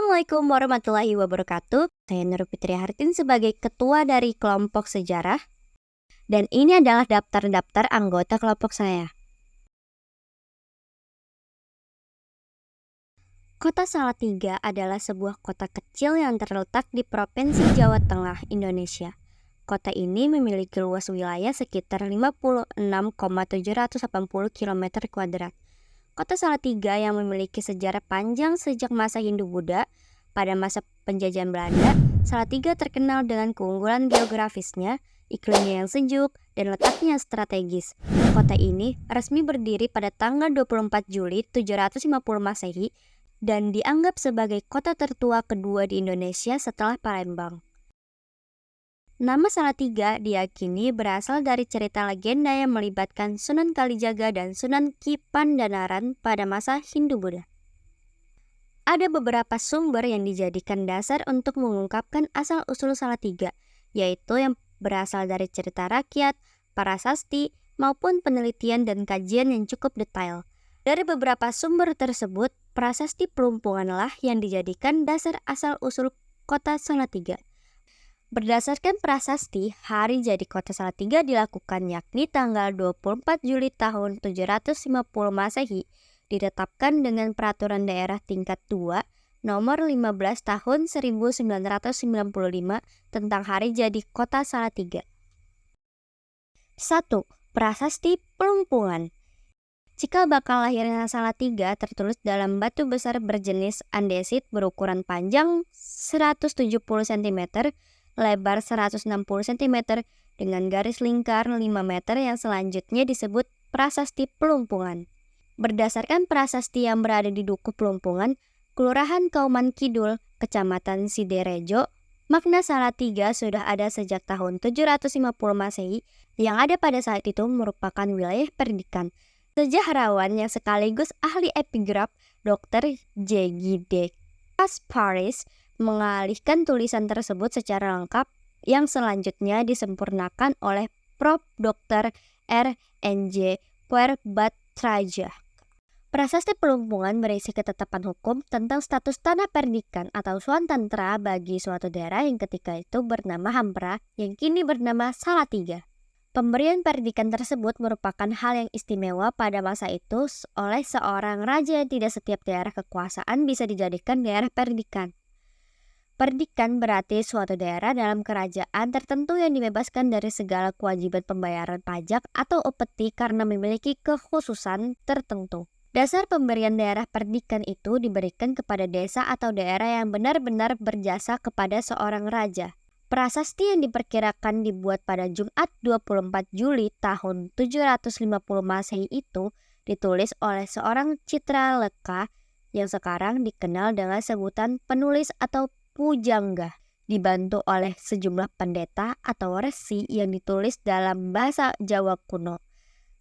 Assalamualaikum warahmatullahi wabarakatuh. Saya Nur Fitri Hartin sebagai Ketua dari Kelompok Sejarah. Dan ini adalah daftar-daftar anggota kelompok saya. Kota Salatiga adalah sebuah kota kecil yang terletak di Provinsi Jawa Tengah, Indonesia. Kota ini memiliki luas wilayah sekitar 56,780 km². Kota Salatiga yang memiliki sejarah panjang sejak masa Hindu-Buddha. Pada masa penjajahan Belanda, Salatiga terkenal dengan keunggulan geografisnya, iklimnya yang sejuk, dan letaknya strategis. Kota ini resmi berdiri pada tanggal 24 Juli 750 Masehi dan dianggap sebagai kota tertua kedua di Indonesia setelah Palembang. Nama Salatiga diyakini berasal dari cerita legenda yang melibatkan Sunan Kalijaga dan Sunan Ki Pandanaran pada masa Hindu-Buddha. Ada beberapa sumber yang dijadikan dasar untuk mengungkapkan asal-usul Salatiga, yaitu yang berasal dari cerita rakyat, prasasti, maupun penelitian dan kajian yang cukup detail. Dari beberapa sumber tersebut, prasasti Pelumpunganlah yang dijadikan dasar asal-usul kota Salatiga. Berdasarkan prasasti, hari jadi kota Salatiga dilakukan yakni tanggal 24 Juli tahun 750 Masehi, ditetapkan dengan Peraturan Daerah Tingkat 2 Nomor 15 Tahun 1995 tentang hari jadi kota Salatiga. 1. Prasasti Pelumpungan. Cikal bakal lahirnya Salatiga tertulis dalam batu besar berjenis andesit berukuran panjang 170 cm, lebar 160 cm, dengan garis lingkar 5 meter yang selanjutnya disebut Prasasti Pelumpungan. Berdasarkan prasasti yang berada di Dukuh Pelumpungan, Kelurahan Kauman Kidul, Kecamatan Siderejo, makna Salatiga sudah ada sejak tahun 750 Masehi, yang ada pada saat itu merupakan wilayah pendidikan. Sejarawan yang sekaligus ahli epigraf Dr. J.G.D. Kasparis mengalihkan tulisan tersebut secara lengkap yang selanjutnya disempurnakan oleh Prof. Dr. R.N.J. Puerbatraja. Prasasti Pelumpungan berisi ketetapan hukum tentang status tanah perdikan atau swantantra bagi suatu daerah yang ketika itu bernama Hampra yang kini bernama Salatiga. Pemberian perdikan tersebut merupakan hal yang istimewa pada masa itu oleh seorang raja. Tidak setiap daerah kekuasaan bisa dijadikan daerah perdikan. Perdikan berarti suatu daerah dalam kerajaan tertentu yang dibebaskan dari segala kewajiban pembayaran pajak atau upeti karena memiliki kekhususan tertentu. Dasar pemberian daerah perdikan itu diberikan kepada desa atau daerah yang benar-benar berjasa kepada seorang raja. Prasasti yang diperkirakan dibuat pada Jumat 24 Juli tahun 750 Masehi itu ditulis oleh seorang Citraleka yang sekarang dikenal dengan sebutan penulis atau pujangga, dibantu oleh sejumlah pendeta atau resi yang ditulis dalam bahasa Jawa kuno.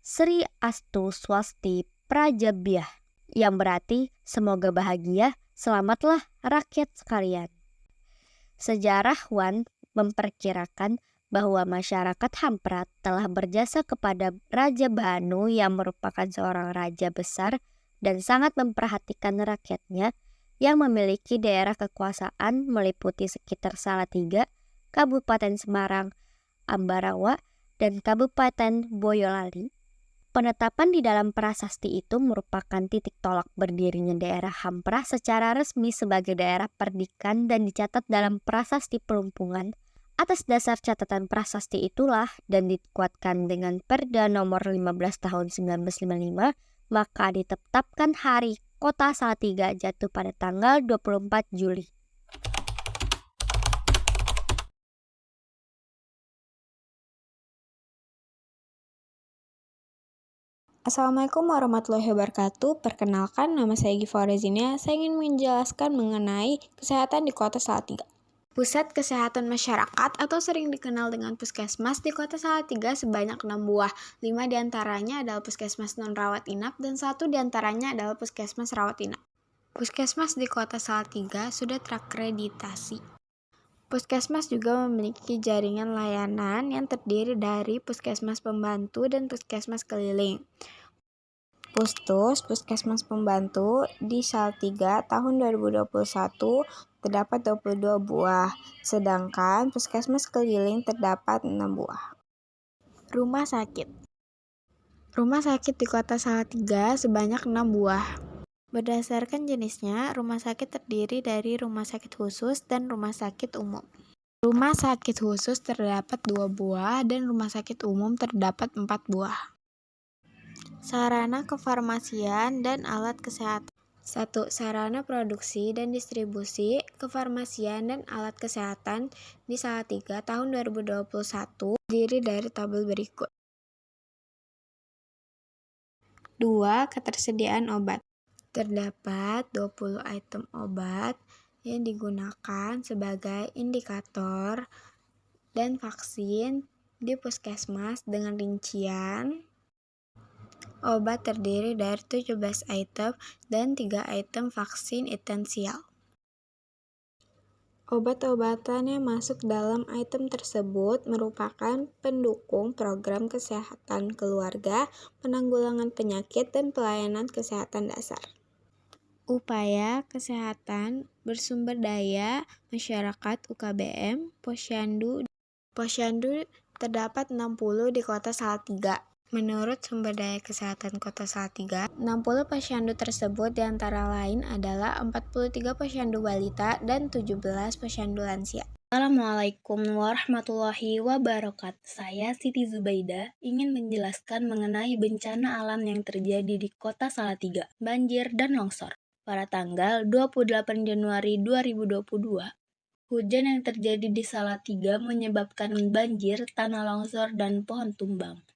Sri Astu Swasti Prajabyah, yang berarti semoga bahagia, selamatlah rakyat sekalian. Sejarawan memperkirakan bahwa masyarakat Hampra telah berjasa kepada Raja Banu yang merupakan seorang raja besar dan sangat memperhatikan rakyatnya, yang memiliki daerah kekuasaan meliputi sekitar Salatiga, Kabupaten Semarang, Ambarawa, dan Kabupaten Boyolali. Penetapan di dalam prasasti itu merupakan titik tolak berdirinya daerah Hampra secara resmi sebagai daerah perdikan dan dicatat dalam Prasasti Pelumpungan. Atas dasar catatan prasasti itulah dan dikuatkan dengan Perda nomor 15 tahun 1955, maka ditetapkan hari Kota Salatiga jatuh pada tanggal 24 Juli. Assalamualaikum warahmatullahi wabarakatuh. Perkenalkan, nama saya Giva Rezina. Saya ingin menjelaskan mengenai kesehatan di Kota Salatiga. Pusat Kesehatan Masyarakat atau sering dikenal dengan Puskesmas di Kota Salatiga sebanyak 6 buah. 5 diantaranya adalah Puskesmas non-rawat inap dan 1 diantaranya adalah Puskesmas rawat inap. Puskesmas di Kota Salatiga sudah terakreditasi. Puskesmas juga memiliki jaringan layanan yang terdiri dari puskesmas pembantu dan puskesmas keliling. Pustus, Puskesmas Pembantu, di Salatiga tahun 2021 terdapat 22 buah, sedangkan Puskesmas Keliling terdapat 6 buah. Rumah sakit di Kota Salatiga sebanyak 6 buah. Berdasarkan jenisnya, rumah sakit terdiri dari rumah sakit khusus dan rumah sakit umum. Rumah sakit khusus terdapat 2 buah dan rumah sakit umum terdapat 4 buah. Sarana kefarmasian dan alat kesehatan. 1. Sarana produksi dan distribusi kefarmasian dan alat kesehatan di Salatiga tahun 2021 terdiri dari tabel berikut. 2. Ketersediaan obat. Terdapat 20 item obat yang digunakan sebagai indikator dan vaksin di puskesmas dengan rincian obat terdiri dari 17 item dan 3 item vaksin esensial. Obat-obatan yang masuk dalam item tersebut merupakan pendukung program kesehatan keluarga, penanggulangan penyakit, dan pelayanan kesehatan dasar. Upaya kesehatan bersumber daya masyarakat UKBM Posyandu terdapat 60 di Kota Salatiga. Menurut Sumber Daya Kesehatan Kota Salatiga, 60 posyandu tersebut diantara lain adalah 43 posyandu balita dan 17 posyandu lansia. Assalamualaikum warahmatullahi wabarakatuh. Saya Siti Zubaida ingin menjelaskan mengenai bencana alam yang terjadi di Kota Salatiga, banjir dan longsor. Pada tanggal 28 Januari 2022, hujan yang terjadi di Salatiga menyebabkan banjir, tanah longsor, dan pohon tumbang.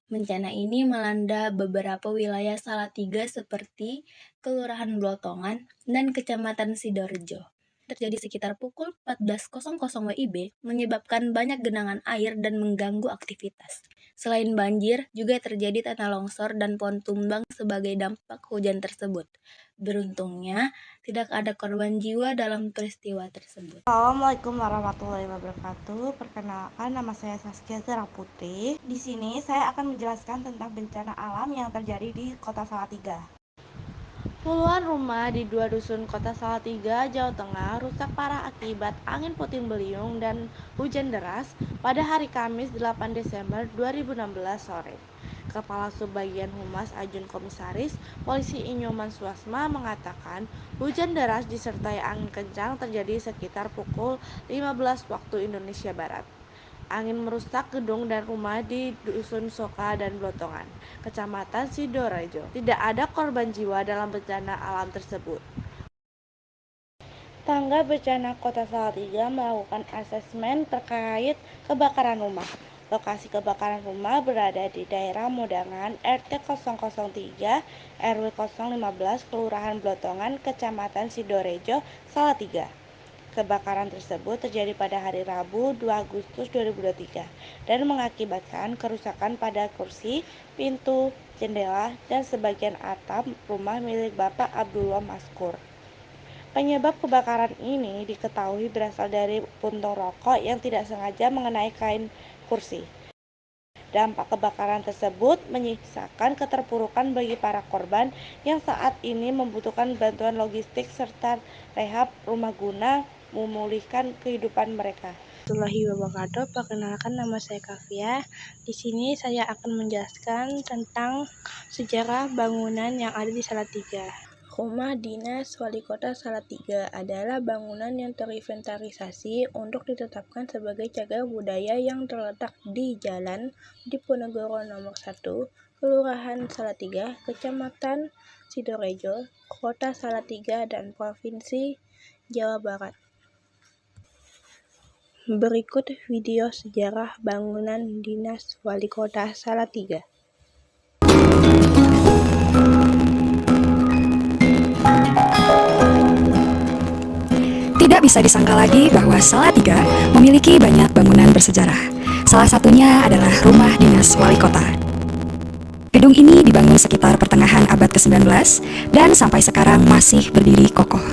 Bencana ini melanda beberapa wilayah Salatiga seperti Kelurahan Blotongan dan Kecamatan Sidorejo. Terjadi sekitar pukul 14.00 WIB, menyebabkan banyak genangan air dan mengganggu aktivitas. Selain banjir, juga terjadi tanah longsor dan pohon tumbang sebagai dampak hujan tersebut. Beruntungnya, tidak ada korban jiwa dalam peristiwa tersebut. Assalamualaikum warahmatullahi wabarakatuh. Perkenalkan, nama saya Saskia Zara Putri. Di sini saya akan menjelaskan tentang bencana alam yang terjadi di Kota Salatiga. Puluhan rumah di 2 dusun Kota Salatiga, Jawa Tengah rusak parah akibat angin puting beliung dan hujan deras pada hari Kamis 8 Desember 2016 sore. Kepala Subbagian Humas Ajun Komisaris Polisi Inyoman Suasma mengatakan hujan deras disertai angin kencang terjadi sekitar pukul 15 waktu Indonesia Barat. Angin merusak gedung dan rumah di Dusun Soka dan Blotongan, Kecamatan Sidorejo. Tidak ada korban jiwa dalam bencana alam tersebut. Tanggap Bencana Kota Salatiga melakukan asesmen terkait kebakaran rumah. Lokasi kebakaran rumah berada di daerah Modangan, RT 003, RW 015, Kelurahan Blotongan, Kecamatan Sidorejo, Salatiga. Kebakaran tersebut terjadi pada hari Rabu 2 Agustus 2023 dan mengakibatkan kerusakan pada kursi, pintu, jendela, dan sebagian atap rumah milik Bapak Abdullah Maskur. Penyebab kebakaran ini diketahui berasal dari puntung rokok yang tidak sengaja mengenai kain kursi. Dampak kebakaran tersebut menyisakan keterpurukan bagi para korban yang saat ini membutuhkan bantuan logistik serta rehab rumah guna memulihkan kehidupan mereka. Warahmatullahi wabarakatuh. Perkenalkan, nama saya Kavia. Di sini saya akan menjelaskan tentang sejarah bangunan yang ada di Salatiga. Rumah Dinas Wali Kota Salatiga adalah bangunan yang terinventarisasi untuk ditetapkan sebagai cagar budaya yang terletak di Jalan Diponegoro nomor 1, Kelurahan Salatiga, Kecamatan Sidorejo, Kota Salatiga, dan Provinsi Jawa Barat. Berikut video sejarah bangunan Dinas Wali Kota Salatiga. Tidak bisa disangka lagi bahwa Salatiga memiliki banyak bangunan bersejarah. Salah satunya adalah rumah dinas wali kota. Gedung ini dibangun sekitar pertengahan abad ke-19 dan sampai sekarang masih berdiri kokoh.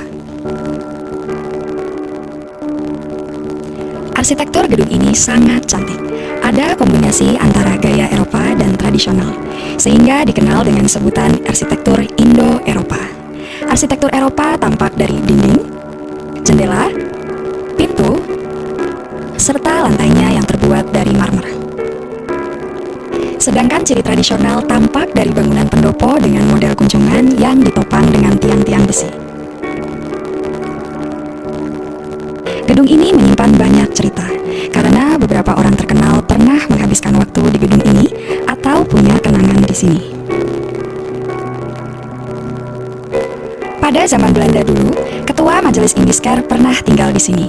Arsitektur gedung ini sangat cantik. Ada kombinasi antara gaya Eropa dan tradisional. sehingga dikenal dengan sebutan arsitektur Indo-Eropa. Arsitektur Eropa tampak dari dinding, jendela, pintu, serta lantainya yang terbuat dari marmer. Sedangkan ciri tradisional tampak dari bangunan pendopo dengan model kunjungan yang ditopang dengan tiang-tiang besi. Gedung ini menyimpan banyak cerita, karena beberapa orang terkenal pernah menghabiskan waktu di gedung ini atau punya kenangan di sini. Pada zaman Belanda dulu, Ketua Majelis Indiskar pernah tinggal di sini.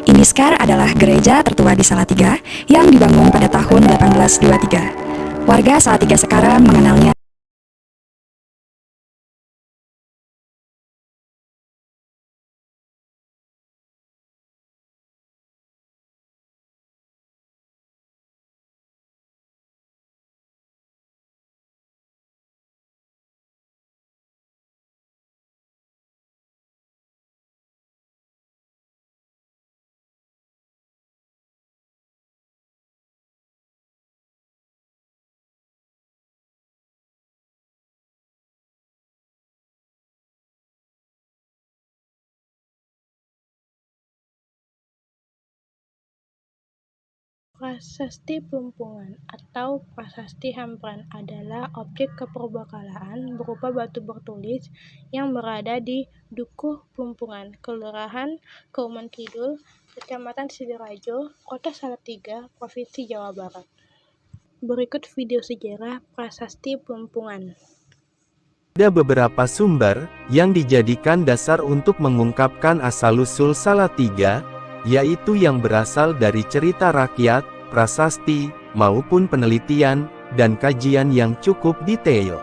Indiskar adalah gereja tertua di Salatiga yang dibangun pada tahun 1823. Warga Salatiga sekarang mengenalnya Prasasti Plumpungan atau Prasasti Hampran adalah objek keperbakalaan berupa batu bertulis yang berada di Dukuh Plumpungan, Kelurahan Kauman Kidul, Kecamatan Sidoarjo, Kota Salatiga, Provinsi Jawa Barat. Berikut video sejarah Prasasti Plumpungan. Ada beberapa sumber yang dijadikan dasar untuk mengungkapkan asal-usul Salatiga, yaitu yang berasal dari cerita rakyat, prasasti, maupun penelitian dan kajian yang cukup detail.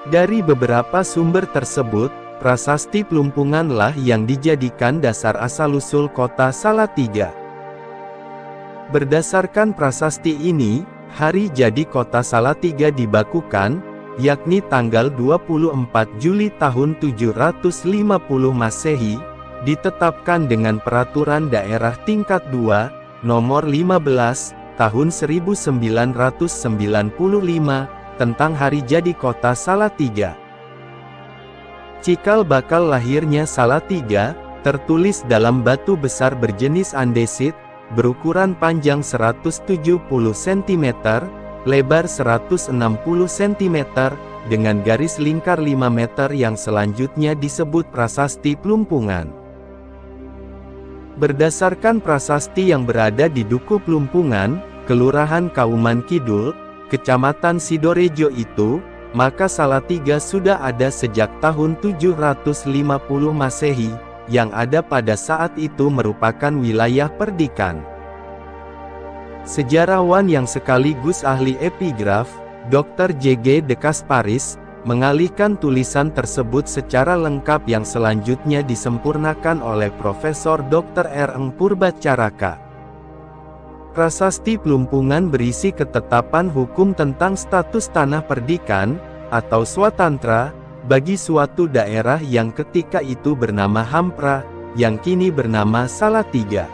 Dari beberapa sumber tersebut, Prasasti Plumpunganlah yang dijadikan dasar asal-usul kota Salatiga. Berdasarkan prasasti ini, hari jadi kota Salatiga dibakukan, yakni tanggal 24 Juli tahun 750 Masehi, ditetapkan dengan Peraturan Daerah Tingkat 2, Nomor 15, Tahun 1995, tentang Hari Jadi Kota Salatiga. Cikal bakal lahirnya Salatiga, tertulis dalam batu besar berjenis andesit, berukuran panjang 170 cm, lebar 160 cm, dengan garis lingkar 5 meter yang selanjutnya disebut Prasasti Plumpungan. Berdasarkan prasasti yang berada di Dukuh Plumpungan, Kelurahan Kauman Kidul, Kecamatan Sidoarjo itu, maka Salatiga sudah ada sejak tahun 750 Masehi, yang ada pada saat itu merupakan wilayah perdikan. Sejarawan yang sekaligus ahli epigraf, Dr. J.G. de Kasparis, mengalihkan tulisan tersebut secara lengkap yang selanjutnya disempurnakan oleh Profesor Dr. R. Eng Purbacaraka. Prasasti Plumpungan berisi ketetapan hukum tentang status tanah perdikan, atau swatantra, bagi suatu daerah yang ketika itu bernama Hampra, yang kini bernama Salatiga.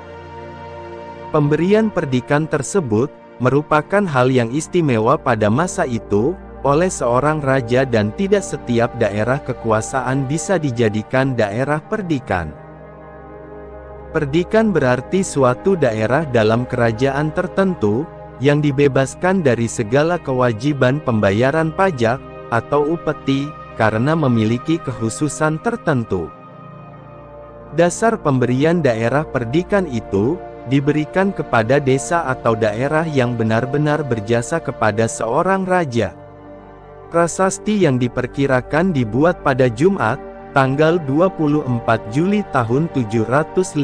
Pemberian perdikan tersebut, merupakan hal yang istimewa pada masa itu, oleh seorang raja dan tidak setiap daerah kekuasaan bisa dijadikan daerah perdikan. Perdikan berarti suatu daerah dalam kerajaan tertentu, yang dibebaskan dari segala kewajiban pembayaran pajak, atau upeti, karena memiliki kekhususan tertentu. Dasar pemberian daerah perdikan itu, diberikan kepada desa atau daerah yang benar-benar berjasa kepada seorang raja. Prasasti yang diperkirakan dibuat pada Jumat, tanggal 24 Juli tahun 750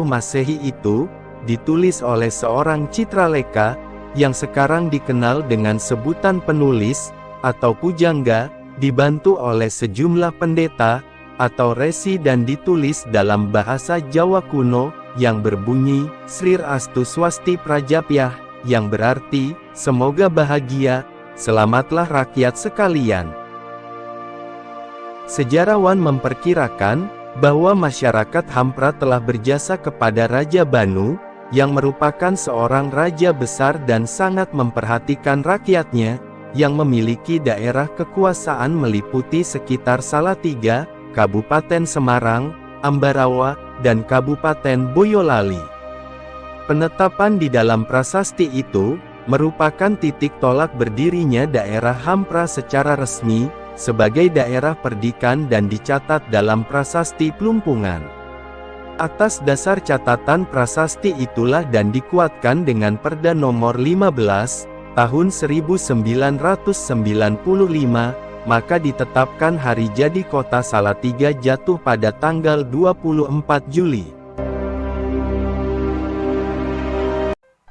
Masehi itu, ditulis oleh seorang citraleka, yang sekarang dikenal dengan sebutan penulis, atau pujangga, dibantu oleh sejumlah pendeta, atau resi dan ditulis dalam bahasa Jawa kuno, yang berbunyi, Srir Astu Swasti Prajapyah, yang berarti, semoga bahagia, selamatlah rakyat sekalian. Sejarawan memperkirakan, bahwa masyarakat Hampra telah berjasa kepada Raja Banu, yang merupakan seorang raja besar dan sangat memperhatikan rakyatnya, yang memiliki daerah kekuasaan meliputi sekitar Salatiga, Kabupaten Semarang, Ambarawa, dan Kabupaten Boyolali. Penetapan di dalam prasasti itu merupakan titik tolak berdirinya daerah Hampra secara resmi sebagai daerah perdikan dan dicatat dalam prasasti Plumpungan. Atas dasar catatan prasasti itulah dan dikuatkan dengan Perda Nomor 15 Tahun 1995, maka ditetapkan hari jadi Kota Salatiga jatuh pada tanggal 24 Juli.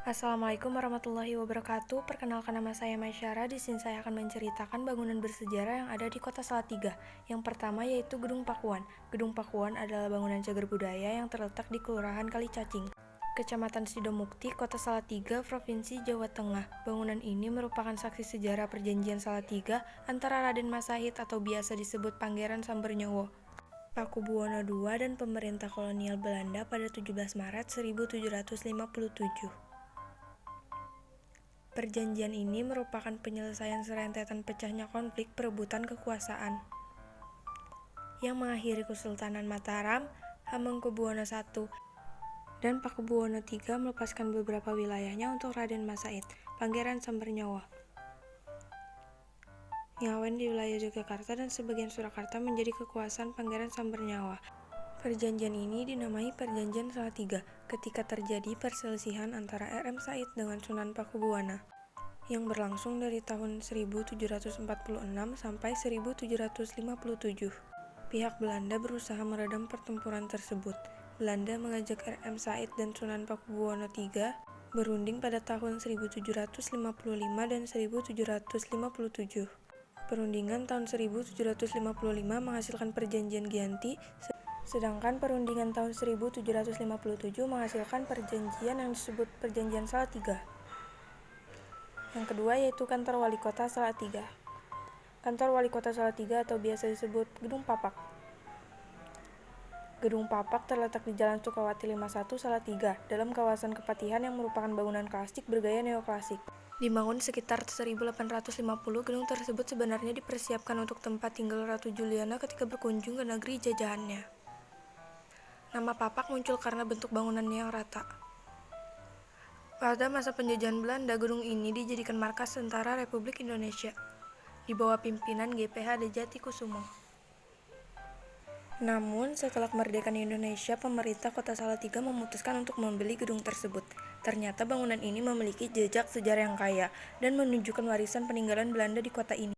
Assalamualaikum warahmatullahi wabarakatuh. Perkenalkan, nama saya Maisyara. Di sini saya akan menceritakan bangunan bersejarah yang ada di Kota Salatiga. Yang pertama yaitu Gedung Pakuan. Gedung Pakuan adalah bangunan cagar budaya yang terletak di Kelurahan Kalicacing, Kecamatan Sidomukti, Kota Salatiga, Provinsi Jawa Tengah. Bangunan ini merupakan saksi sejarah perjanjian Salatiga antara Raden Masahid atau biasa disebut Pangeran Sambernyowo, Pakubuwono II dan pemerintah kolonial Belanda pada 17 Maret 1757. Perjanjian ini merupakan penyelesaian serentetan pecahnya konflik perebutan kekuasaan yang mengakhiri Kesultanan Mataram, Hamengkubuwono I, dan Pakubuwono III melepaskan beberapa wilayahnya untuk Raden Masahid, Pangeran Sambernyowo. Ngawen di wilayah Yogyakarta dan sebagian Surakarta menjadi kekuasaan Pangeran Sambernyowo. Perjanjian ini dinamai Perjanjian Salatiga ketika terjadi perselisihan antara RM Said dengan Sunan Pakubuwana yang berlangsung dari tahun 1746 sampai 1757. Pihak Belanda berusaha meredam pertempuran tersebut. Belanda mengajak RM Said dan Sunan Pakubuwono III berunding pada tahun 1755 dan 1757. Perundingan tahun 1755 menghasilkan Perjanjian Giyanti, sedangkan perundingan tahun 1757 menghasilkan perjanjian yang disebut Perjanjian Salatiga. Yang kedua yaitu Kantor Wali Kota Salatiga. Kantor Wali Kota Salatiga atau biasa disebut Gedung Papak. Gedung Papak terletak di Jalan Sukawati 51 Salatiga, dalam kawasan Kepatihan yang merupakan bangunan klasik bergaya neoklasik. Dibangun sekitar 1850, gedung tersebut sebenarnya dipersiapkan untuk tempat tinggal Ratu Juliana ketika berkunjung ke negeri jajahannya. Nama Papak muncul karena bentuk bangunannya yang rata. Pada masa penjajahan Belanda, gedung ini dijadikan markas tentara Republik Indonesia di bawah pimpinan GPH Djati-Kusumo. Namun, setelah kemerdekaan Indonesia, pemerintah Kota Salatiga memutuskan untuk membeli gedung tersebut. Ternyata bangunan ini memiliki jejak sejarah yang kaya dan menunjukkan warisan peninggalan Belanda di kota ini.